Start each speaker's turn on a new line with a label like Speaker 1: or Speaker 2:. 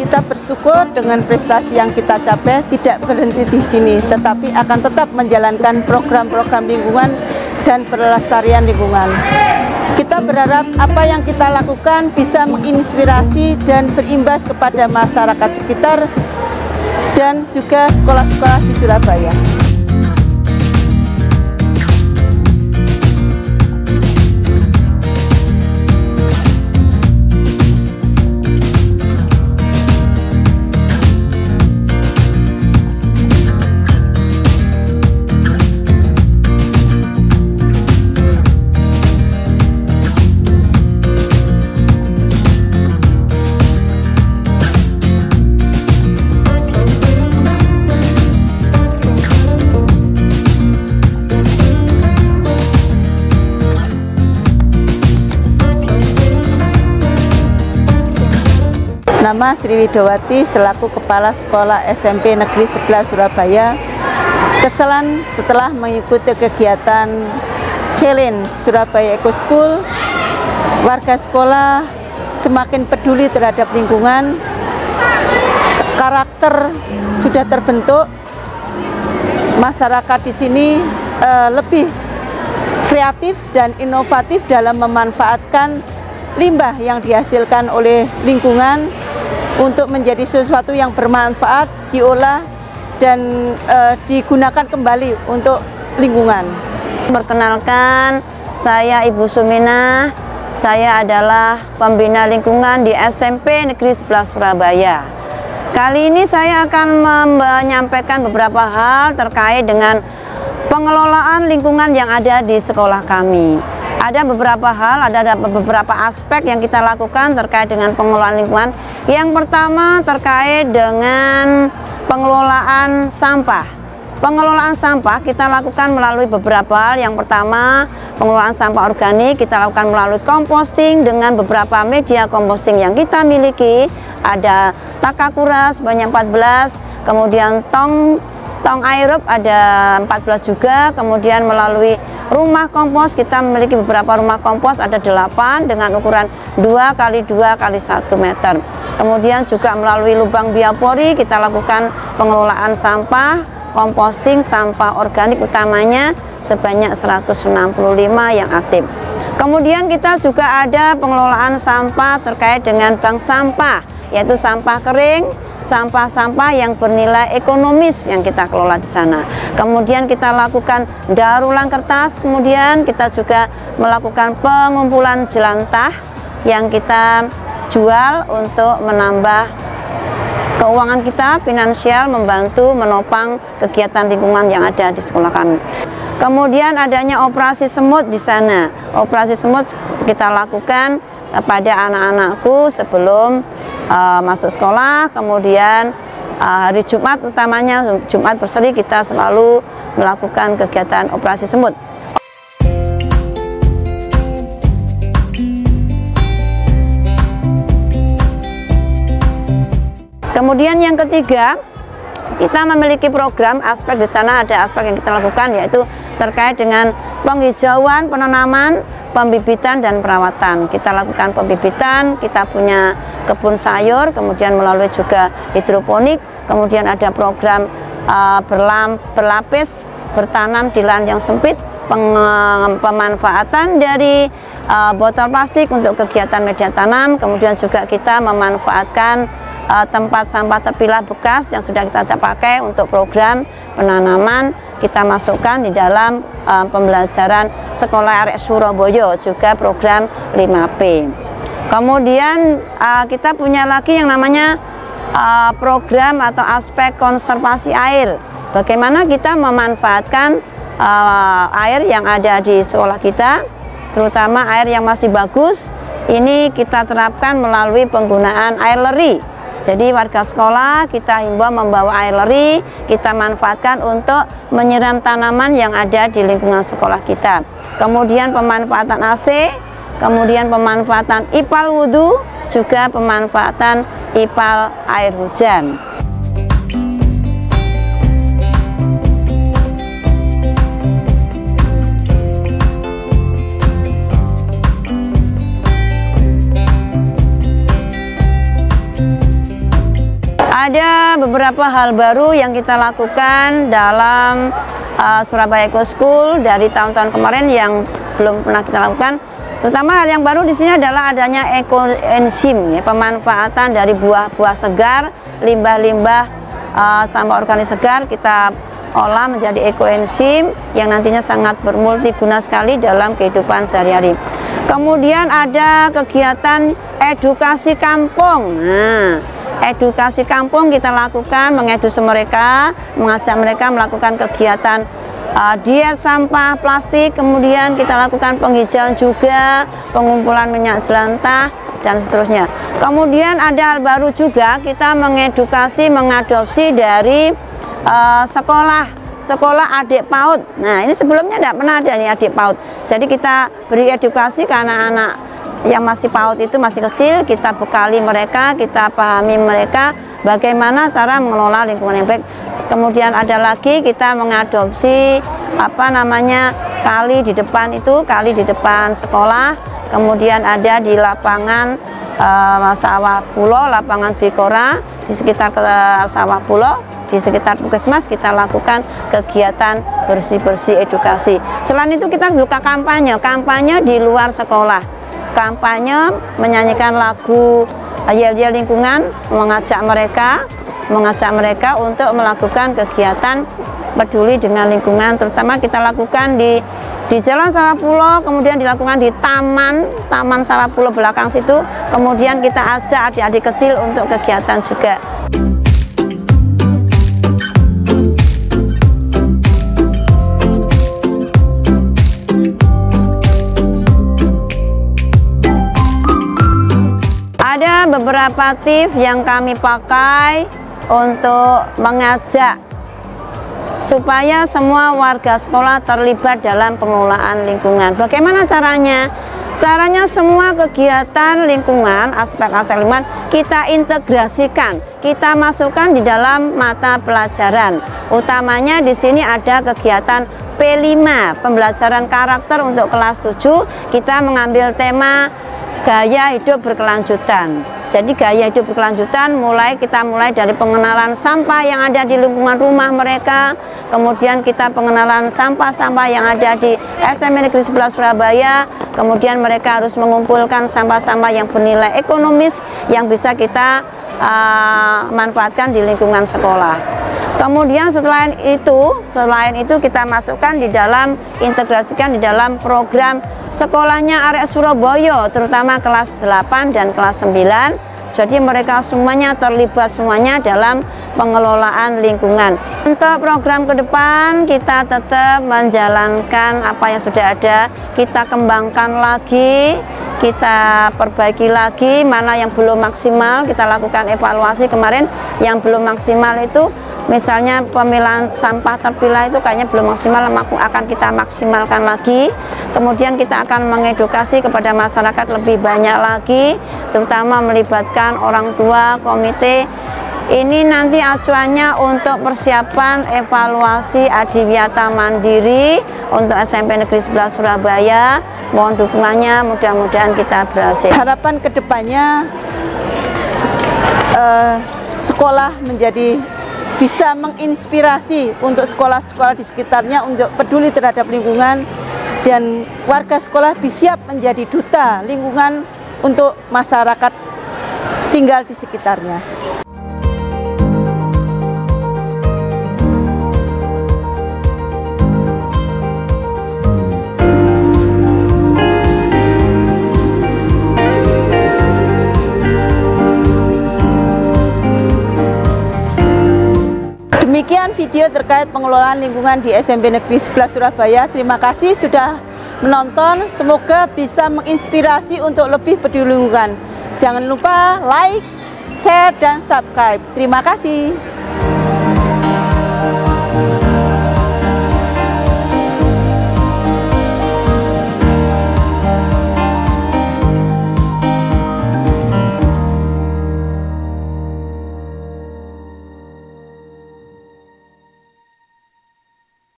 Speaker 1: kita bersyukur dengan prestasi yang kita capai tidak berhenti di sini, tetapi akan tetap menjalankan program-program lingkungan dan pelestarian lingkungan. Kita berharap apa yang kita lakukan bisa menginspirasi dan berimbas kepada masyarakat sekitar dan juga sekolah-sekolah di Surabaya. Nama Sri Widowati selaku Kepala Sekolah SMP Negeri 11 Surabaya keselan setelah mengikuti kegiatan Challenge Surabaya Eco School. Warga sekolah semakin peduli terhadap lingkungan, karakter sudah terbentuk, masyarakat di sini lebih kreatif dan inovatif dalam memanfaatkan limbah yang dihasilkan oleh lingkungan untuk menjadi sesuatu yang bermanfaat, diolah dan digunakan kembali untuk lingkungan.
Speaker 2: Perkenalkan, saya Ibu Suminah. Saya adalah pembina lingkungan di SMP Negeri 11 Surabaya. Kali ini saya akan menyampaikan beberapa hal terkait dengan pengelolaan lingkungan yang ada di sekolah kami. Ada beberapa hal, ada beberapa aspek yang kita lakukan terkait dengan pengelolaan lingkungan. Yang pertama terkait dengan pengelolaan sampah. Pengelolaan sampah kita lakukan melalui beberapa hal. Yang pertama, pengelolaan sampah organik kita lakukan melalui composting dengan beberapa media composting yang kita miliki. Ada Takakura sebanyak 14, kemudian tong aerob ada 14 juga, kemudian melalui rumah kompos kita memiliki beberapa rumah kompos, ada 8 dengan ukuran 2 x 2 x 1 meter. Kemudian juga melalui lubang biopori kita lakukan pengelolaan sampah, composting sampah organik utamanya sebanyak 165 yang aktif. Kemudian kita juga ada pengelolaan sampah terkait dengan bank sampah, yaitu sampah kering, sampah-sampah yang bernilai ekonomis yang kita kelola di sana. Kemudian kita lakukan daur ulang kertas, kemudian kita juga melakukan pengumpulan jelantah yang kita jual untuk menambah keuangan kita, finansial, membantu menopang kegiatan lingkungan yang ada di sekolah kami. Kemudian adanya operasi semut di sana. Operasi semut kita lakukan pada anak-anakku sebelum masuk sekolah, kemudian hari Jumat utamanya, Jumat berseri kita selalu melakukan kegiatan operasi semut. Kemudian yang ketiga, kita memiliki program aspek di sana, ada aspek yang kita lakukan yaitu terkait dengan penghijauan, penanaman, pembibitan dan perawatan. Kita lakukan pembibitan, kita punya kebun sayur, kemudian melalui juga hidroponik, kemudian ada program berlapis, bertanam di lahan yang sempit, pemanfaatan dari botol plastik untuk kegiatan media tanam, kemudian juga kita memanfaatkan tempat sampah terpilah bekas yang sudah kita pakai untuk program penanaman, kita masukkan di dalam pembelajaran sekolah RS Surabaya, juga program 5P. Kemudian kita punya lagi yang namanya program atau aspek konservasi air. Bagaimana kita memanfaatkan air yang ada di sekolah kita, terutama air yang masih bagus, ini kita terapkan melalui penggunaan air leri. Jadi warga sekolah kita himbau membawa air leri, kita manfaatkan untuk menyiram tanaman yang ada di lingkungan sekolah kita. Kemudian pemanfaatan AC, kemudian pemanfaatan ipal wudhu, juga pemanfaatan ipal air hujan. Ada beberapa hal baru yang kita lakukan dalam Surabaya Eco School dari tahun-tahun kemarin yang belum pernah kita lakukan. Terutama hal yang baru di sini adalah adanya ekoenzim, ya, pemanfaatan dari buah-buah segar, limbah-limbah sampah organik segar kita olah menjadi ekoenzim yang nantinya sangat bermultiguna sekali dalam kehidupan sehari-hari. Kemudian ada kegiatan edukasi kampung. Nah, edukasi kampung kita lakukan, mengedukasi mereka, mengajak mereka melakukan kegiatan diet sampah plastik, kemudian kita lakukan penghijauan juga, pengumpulan minyak jelantah, dan seterusnya. Kemudian ada hal baru juga, kita mengedukasi, mengadopsi dari sekolah adik PAUD. Nah, ini sebelumnya tidak pernah ada nih adik PAUD. Jadi kita beri edukasi ke anak-anak yang masih PAUD itu masih kecil, kita bekali mereka, kita pahami mereka bagaimana cara mengelola lingkungan yang baik. Kemudian ada lagi kita mengadopsi kali di depan itu, kali di depan sekolah. Kemudian ada di lapangan Sawah Pulau, lapangan Bikora di sekitar Sawah Pulau, di sekitar Puskesmas kita lakukan kegiatan bersih-bersih edukasi. Selain itu kita buka kampanye di luar sekolah. Kampanye menyanyikan lagu yel-yel lingkungan, mengajak mereka untuk melakukan kegiatan peduli dengan lingkungan. Terutama kita lakukan di Jalan Sawah Pulau, kemudian dilakukan di Taman Sawah Pulau belakang situ. Kemudian kita ajak adik-adik kecil untuk kegiatan juga. Ada beberapa tips yang kami pakai untuk mengajak supaya semua warga sekolah terlibat dalam pengelolaan lingkungan. Bagaimana caranya? Caranya semua kegiatan lingkungan, aspek-aspek lingkungan kita integrasikan, kita masukkan di dalam mata pelajaran. Utamanya di sini ada kegiatan P5, pembelajaran karakter untuk kelas 7. Kita mengambil tema gaya hidup berkelanjutan. Jadi gaya hidup berkelanjutan kita mulai dari pengenalan sampah yang ada di lingkungan rumah mereka, kemudian kita pengenalan sampah-sampah yang ada di SMP Negeri 11 Surabaya, kemudian mereka harus mengumpulkan sampah-sampah yang bernilai ekonomis yang bisa kita manfaatkan di lingkungan sekolah. Kemudian selain itu kita masukkan di dalam, integrasikan di dalam program sekolahnya Arek Surabaya, terutama kelas 8 dan kelas 9. Jadi mereka semuanya terlibat dalam pengelolaan lingkungan. Untuk program ke depan kita tetap menjalankan apa yang sudah ada, kita kembangkan lagi, kita perbaiki lagi, mana yang belum maksimal kita lakukan evaluasi. Kemarin yang belum maksimal itu misalnya pemilahan sampah terpilah itu kayaknya belum maksimal, akan kita maksimalkan lagi. Kemudian kita akan mengedukasi kepada masyarakat lebih banyak lagi, terutama melibatkan orang tua, komite. Ini nanti acuannya untuk persiapan evaluasi adiwiyata mandiri untuk SMP Negeri 11 Surabaya. Mohon dukungannya, mudah-mudahan kita berhasil.
Speaker 1: Harapan kedepannya sekolah menjadi bisa menginspirasi untuk sekolah-sekolah di sekitarnya untuk peduli terhadap lingkungan, dan warga sekolah siap menjadi duta lingkungan untuk masyarakat tinggal di sekitarnya. Demikian video terkait pengelolaan lingkungan di SMP Negeri 11 Surabaya. Terima kasih sudah menonton. Semoga bisa menginspirasi untuk lebih peduli lingkungan. Jangan lupa like, share, dan subscribe. Terima kasih.